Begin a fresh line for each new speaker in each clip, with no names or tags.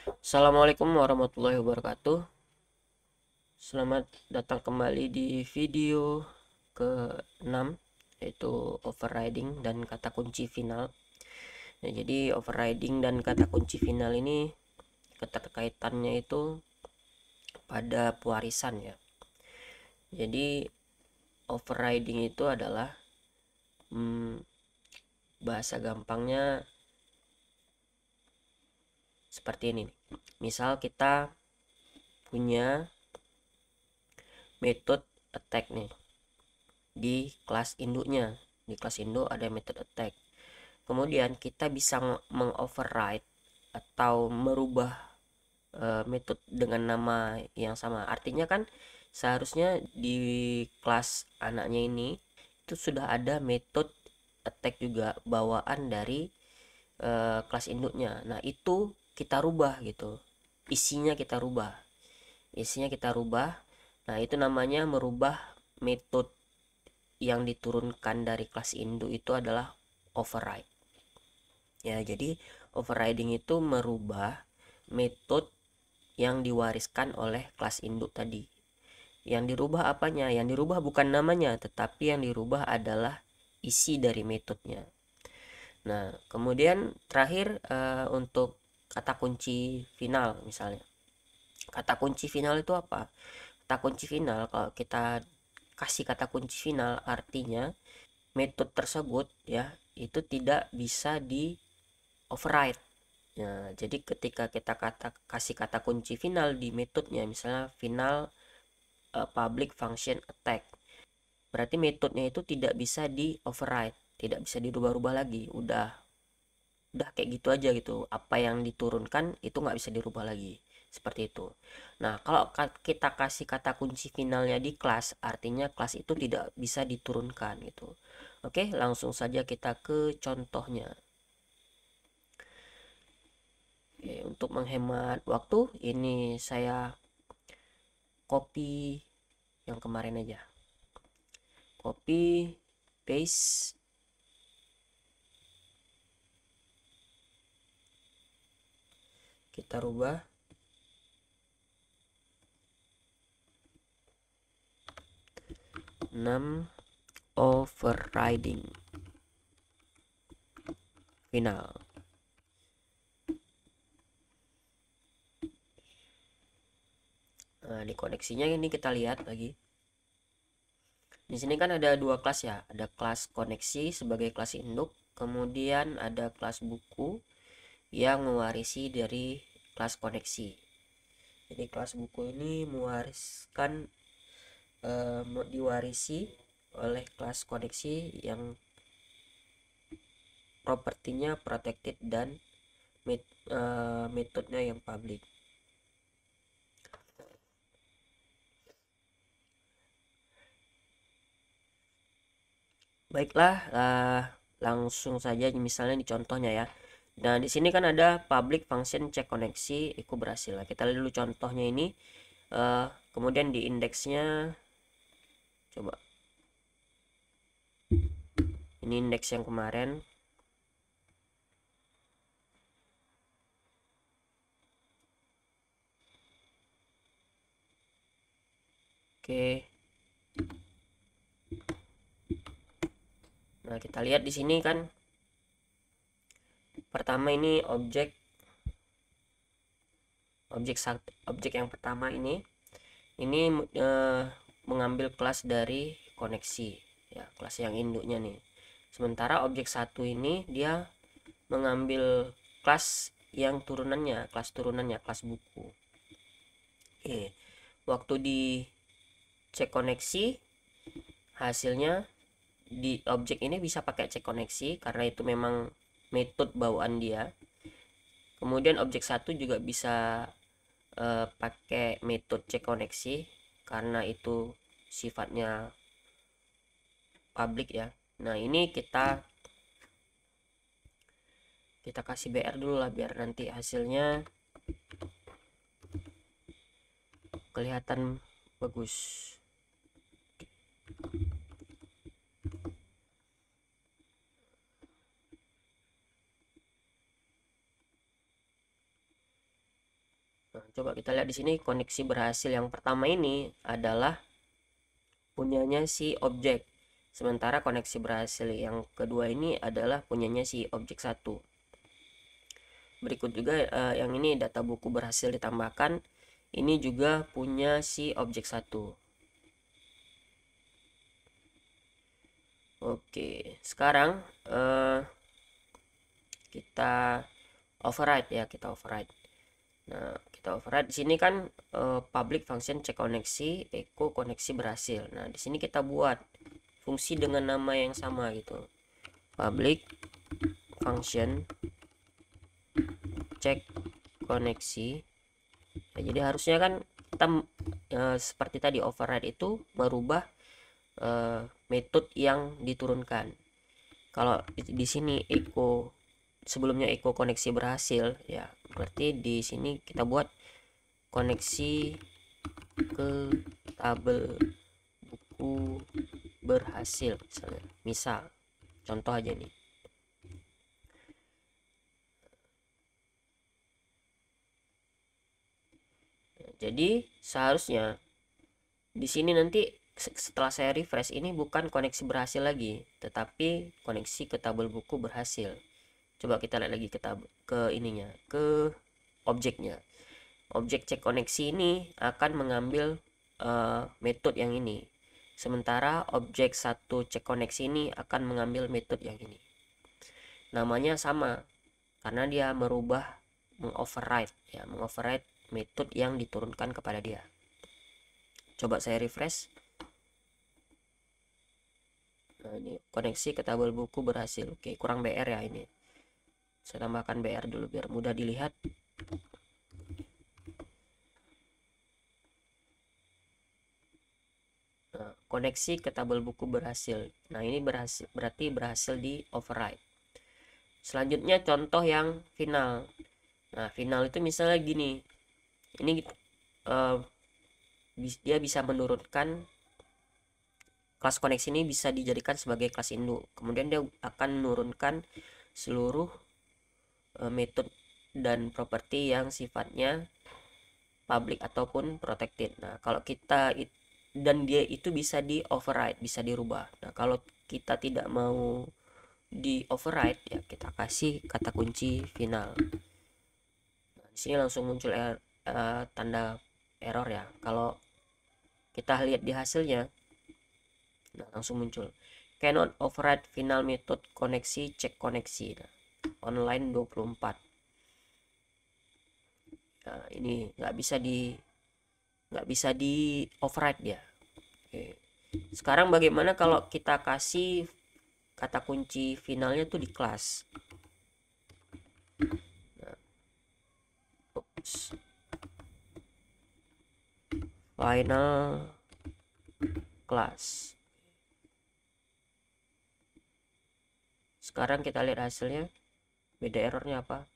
Assalamualaikum warahmatullahi wabarakatuh. Selamat datang kembali di video ke-6, yaitu overriding dan kata kunci final. Nah, jadi overriding dan kata kunci final ini keterkaitannya itu pada pewarisan ya. Jadi overriding itu adalah bahasa gampangnya seperti ini. Misal kita punya metode attack nih di kelas induknya. Di kelas induk ada metode attack. Kemudian kita bisa mengoverride atau merubah metode dengan nama yang sama. Artinya kan seharusnya di kelas anaknya ini itu sudah ada metode attack juga bawaan dari kelas induknya. Nah, itu kita rubah gitu. Isinya kita rubah. Isinya kita rubah. Nah, itu namanya merubah metode yang diturunkan dari kelas induk itu adalah override. Ya, jadi overriding itu merubah metode yang diwariskan oleh kelas induk tadi. Yang dirubah apanya? Yang dirubah bukan namanya, tetapi yang dirubah adalah isi dari metodenya. Nah, kemudian terakhir untuk kata kunci final misalnya. Kata kunci final itu apa? Kata kunci final, kalau kita kasih kata kunci final, artinya metode tersebut ya itu tidak bisa di override. Nah, jadi ketika kita kasih kata kunci final di metodenya, misalnya final public function attack, berarti metodenya itu tidak bisa di override, tidak bisa dirubah-rubah lagi. Udah kayak gitu aja gitu. Apa yang diturunkan itu nggak bisa dirubah lagi. Seperti itu. Nah, kalau kita kasih kata kunci finalnya di kelas, artinya kelas itu tidak bisa diturunkan gitu. Oke, langsung saja kita ke contohnya. Oke, untuk menghemat waktu, ini saya copy yang kemarin aja. Copy, paste. Kita rubah. 6 overriding final. Nah, di koneksinya ini kita lihat lagi. Di sini kan ada dua kelas ya, ada kelas koneksi sebagai kelas induk, kemudian ada kelas buku yang mewarisi dari kelas koneksi. Jadi kelas buku ini mewariskan diwarisi oleh kelas koneksi yang propertinya protected dan metodenya yang public. Baiklah, langsung saja misalnya di contohnya ya. Nah, di sini kan ada public function cek koneksi, itu berhasil. Kita lihat dulu contohnya ini. Kemudian di indeksnya, coba. Ini indeks yang kemarin. Oke. Nah, kita lihat di sini kan. Pertama ini objek yang pertama ini mengambil kelas dari koneksi ya, kelas yang induknya nih. Sementara objek satu ini dia mengambil kelas yang turunannya kelas buku. Oke, waktu di cek koneksi, hasilnya di objek ini bisa pakai cek koneksi karena itu memang metode bawaan dia. Kemudian objek satu juga bisa pakai metode cek koneksi karena itu sifatnya public ya. Nah, ini kita kasih BR dulu lah biar nanti hasilnya kelihatan bagus. Nah, coba kita lihat di sini koneksi berhasil yang pertama ini adalah punyanya si objek. Sementara koneksi berhasil yang kedua ini adalah punyanya si objek satu. Berikut juga yang ini data buku berhasil ditambahkan. Ini juga punya si objek satu. Oke, sekarang kita override ya, kita override. Nah, kita override di sini kan public function cek koneksi echo koneksi berhasil. Nah, di sini kita buat fungsi dengan nama yang sama gitu. Public function cek koneksi. Nah, jadi harusnya kan kita seperti tadi override itu merubah metode yang diturunkan. Kalau di sini echo sebelumnya echo koneksi berhasil ya, berarti di sini kita buat koneksi ke tabel buku berhasil misalnya. Misal contoh aja nih. Jadi seharusnya di sini nanti setelah saya refresh ini bukan koneksi berhasil lagi, tetapi koneksi ke tabel buku berhasil. Coba kita lihat lagi ke ininya, ke objeknya. Objek cek koneksi ini akan mengambil metode yang ini. Sementara objek satu cek koneksi ini akan mengambil metode yang ini. Namanya sama karena dia merubah mengoverride ya, mengoverride metode yang diturunkan kepada dia. Coba saya refresh. Nah, ini koneksi ke tabel buku berhasil. Oke, kurang BR ya ini. Saya tambahkan BR dulu biar mudah dilihat. Nah, koneksi ke tabel buku berhasil. Nah, ini berarti berhasil di override. Selanjutnya contoh yang final. Nah, final itu misalnya gini. Ini dia bisa menurunkan kelas koneksi ini bisa dijadikan sebagai kelas induk. Kemudian dia akan menurunkan seluruh metode dan properti yang sifatnya public ataupun protected. Nah, kalau kita dan dia itu bisa di override, bisa dirubah. Nah, kalau kita tidak mau di override ya kita kasih kata kunci final. Nah, di sini langsung muncul tanda error ya. Kalau kita lihat di hasilnya, nah langsung muncul cannot override final method koneksi cek koneksi. Nah, online 24. Nah, ini nggak bisa di override ya. Oke. Sekarang bagaimana kalau kita kasih kata kunci finalnya tuh di kelas? Nah, final class. Sekarang kita lihat hasilnya. Beda errornya apa?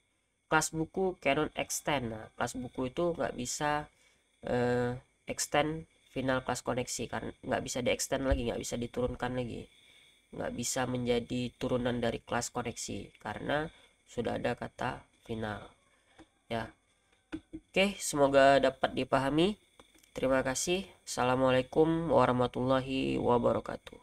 Kelas buku cannot extend. Nah, kelas buku itu nggak bisa extend final kelas koneksi karena nggak bisa di extend lagi, nggak bisa diturunkan lagi, nggak bisa menjadi turunan dari kelas koneksi karena sudah ada kata final ya. Oke, semoga dapat dipahami. Terima kasih. Assalamualaikum warahmatullahi wabarakatuh.